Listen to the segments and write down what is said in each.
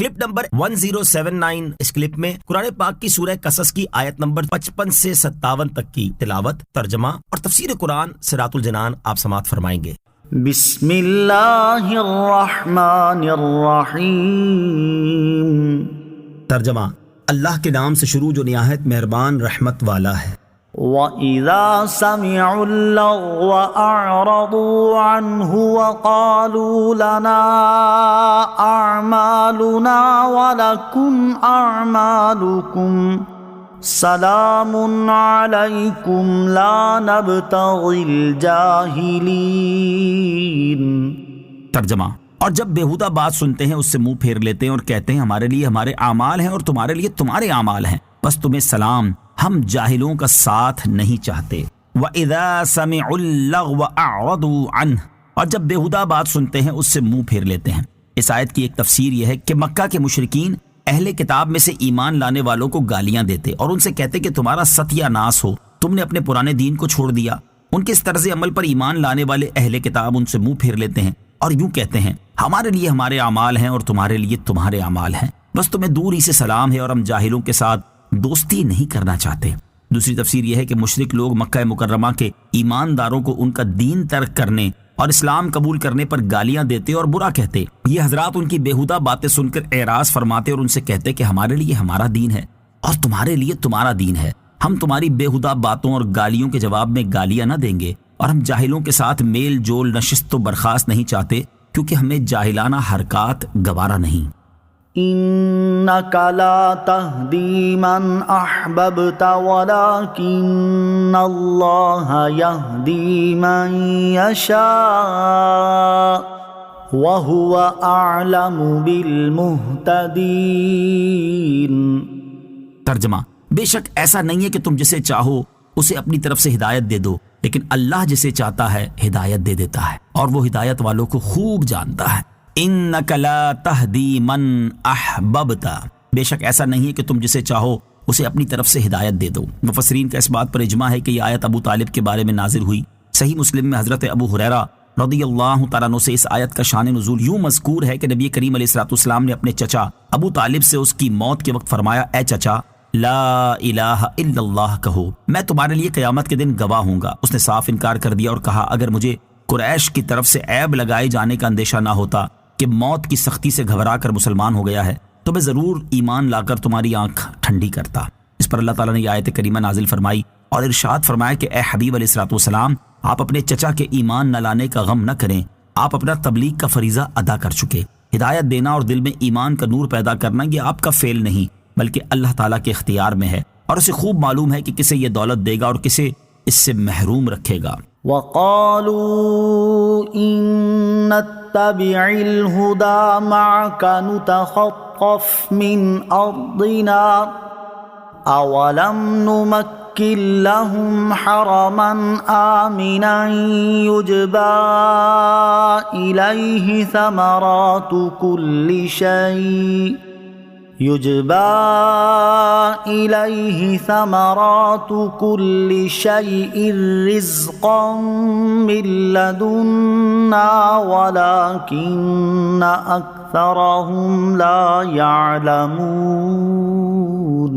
Clip number 1079 اس clip میں قرآن پاک کی سورہ قصص کی آیت نمبر 55 سے 57 تک کی تلاوت، ترجمہ اور تفسیر قرآن صراط الجنان آپ سماعت فرمائیں گے۔ بسم اللہ الرحمن الرحیم۔ ترجمہ، اللہ کے نام سے شروع جو نہایت مہربان رحمت والا ہے۔ وَإِذَا سَمِعُوا اللَّغْوَ أَعْرَضُوا عَنْهُ وَقَالُوا لَنَا أَعْمَالُنَا وَلَكُمْ أَعْمَالُكُمْ سَلَامٌ عَلَيْكُمْ لَا نَبْتَغِي الْجَاهِلِينَ۔ ترجمہ، اور جب بیہودہ بات سنتے ہیں اس سے منہ پھیر لیتے ہیں اور کہتے ہیں ہمارے لیے ہمارے اعمال ہیں اور تمہارے لیے تمہارے اعمال ہیں، بس تمہیں سلام، ہم جاہلوں کا ساتھ نہیں چاہتے۔ وَإِذَا سَمِعُوا اللَّغْوَ أَعْرَضُوا عَنْهُ، اور جب بیہودہ بات سنتے ہیں اس سے منہ پھیر لیتے ہیں۔ اس آیت کی ایک تفسیر یہ ہے کہ مکہ کے مشرکین اہل کتاب میں سے ایمان لانے والوں کو گالیاں دیتے اور ان سے کہتے کہ تمہارا ستیہ ناس ہو، تم نے اپنے پرانے دین کو چھوڑ دیا۔ ان کے اس طرز عمل پر ایمان لانے والے اہل کتاب ان سے منہ پھیر لیتے ہیں اور یوں کہتے ہیں ہمارے لیے ہمارے اعمال ہیں اور تمہارے لیے تمہارے اعمال ہیں، بس تمہیں دور ہی سے سلام ہے اور ہم جاہلوں کے ساتھ دوستی نہیں کرنا چاہتے۔ دوسری تفسیر یہ ہے کہ مشرک لوگ مکہ مکرمہ کے ایمانداروں کو ان کا دین ترک کرنے اور اسلام قبول کرنے پر گالیاں دیتے اور برا کہتے۔ یہ حضرات ان کی بیہودہ باتیں سن کر اعراض فرماتے اور ان سے کہتے کہ ہمارے لیے ہمارا دین ہے اور تمہارے لیے تمہارا دین ہے، ہم تمہاری بیہودہ باتوں اور گالیوں کے جواب میں گالیاں نہ دیں گے، اور ہم جاہلوں کے ساتھ میل جول نشست و برخاست نہیں چاہتے کیونکہ ہمیں جاہلانہ حرکات گوارا نہیں۔ إنك لا تهدي من أحببت ولكن الله يهدي من يشاء وهو أعلم بالمهتدين۔ ترجمہ، بے شک ایسا نہیں ہے کہ تم جسے چاہو اسے اپنی طرف سے ہدایت دے دو، لیکن اللہ جسے چاہتا ہے ہدایت دے دیتا ہے اور وہ ہدایت والوں کو خوب جانتا ہے۔ انک لا تہدی من احببت، بے شک ایسا نہیں ہے کہ تم جسے چاہو اسے اپنی طرف سے ہدایت دے دو۔ مفسرین کا اس بات پر اجماع ہے کہ یہ آیت ابو طالب کے بارے میں نازل ہوئی۔ صحیح مسلم میں حضرت ابو ہریرہ رضی اللہ تعالیٰ عنہ سے اس آیت کا شان نزول یوں مذکور ہے کہ نبی کریم علیہ السلام نے اپنے چچا ابو طالب سے اس کی موت کے وقت فرمایا، اے چچا، لا الہ الا اللہ کہو، میں تمہارے لیے قیامت کے دن گواہ ہوں گا۔ اس نے صاف انکار کر دیا اور کہا اگر مجھے قریش کی طرف سے عیب لگائے جانے کا اندیشہ نہ ہوتا کہ موت کی سختی سے گھبرا کر مسلمان ہو گیا ہے تو میں ضرور ایمان لا کر تمہاری آنکھ ٹھنڈی کرتا۔ اس پر اللہ تعالیٰ نے یہ آیت کریمہ نازل فرمائی اور ارشاد فرمایا کہ اے حبیب علیہ السلام، آپ اپنے چچا کے ایمان نہ لانے کا غم نہ کریں، آپ اپنا تبلیغ کا فریضہ ادا کر چکے۔ ہدایت دینا اور دل میں ایمان کا نور پیدا کرنا یہ آپ کا فعل نہیں بلکہ اللہ تعالیٰ کے اختیار میں ہے، اور اسے خوب معلوم ہے کہ کسے یہ دولت دے گا اور کسے اس سے محروم رکھے گا۔ وَقَالُوا إِن نَّتَّبِعِ الْهُدَىٰ مَعَكَ نُتَخَطَّفْ مِنْ أَرْضِنَا أَوَلَمْ نُمَكِّن لَّهُمْ حَرَمًا آمِنًا يُجْبَىٰ إِلَيْهِ ثمرات كل شيء رزقا من لدنا ولكن أكثرهم لا يعلمون۔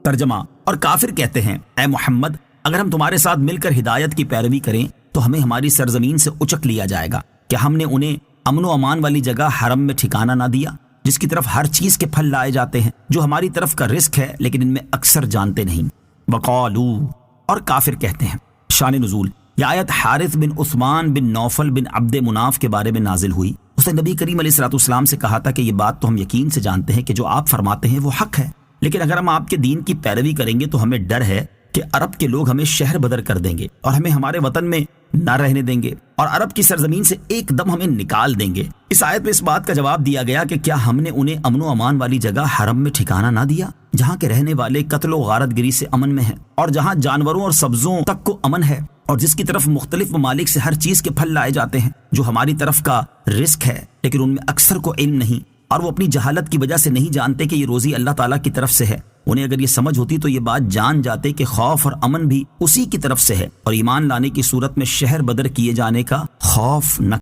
ترجمہ، اور کافر کہتے ہیں اے محمد، اگر ہم تمہارے ساتھ مل کر ہدایت کی پیروی کریں تو ہمیں ہماری سرزمین سے اچک لیا جائے گا۔ کیا ہم نے انہیں امن و امان والی جگہ حرم میں ٹھکانہ نہ دیا جس کی طرف ہر چیز کے پھل لائے جاتے ہیں، جو ہماری طرف کا رزق ہے لیکن ان میں اکثر جانتے نہیں۔ وقالو، اور کافر کہتے ہیں۔ شان نزول، یہ آیت حارث بن عثمان بن نوفل بن عبد مناف کے بارے میں نازل ہوئی۔ اس نے نبی کریم علیہ السلام سے کہا تھا کہ یہ بات تو ہم یقین سے جانتے ہیں کہ جو آپ فرماتے ہیں وہ حق ہے، لیکن اگر ہم آپ کے دین کی پیروی کریں گے تو ہمیں ڈر ہے کہ عرب کے لوگ ہمیں شہر بدر کر دیں گے اور ہمیں ہمارے وطن میں نہ رہنے دیں گے اور عرب کی سرزمین سے ایک دم ہمیں نکال دیں گے۔ اس آیت میں اس بات کا جواب دیا گیا کہ کیا ہم نے انہیں امن و امان والی جگہ حرم میں ٹھکانہ نہ دیا جہاں کے رہنے والے قتل و غارت گری سے امن میں ہیں اور جہاں جانوروں اور سبزوں تک کو امن ہے اور جس کی طرف مختلف ممالک سے ہر چیز کے پھل لائے جاتے ہیں جو ہماری طرف کا رزق ہے، لیکن ان میں اکثر کو علم نہیں اور وہ اپنی جہالت کی وجہ سے نہیں جانتے کہ یہ روزی اللہ تعالیٰ کی طرف سے ہے۔ انہیں اگر یہ سمجھ ہوتی تو یہ بات جان جاتے کہ خوف اور امن بھی اسی کی طرف سے ہے اور ایمان لانے کی صورت میں شہر بدر کیے جانے کا خوف نہ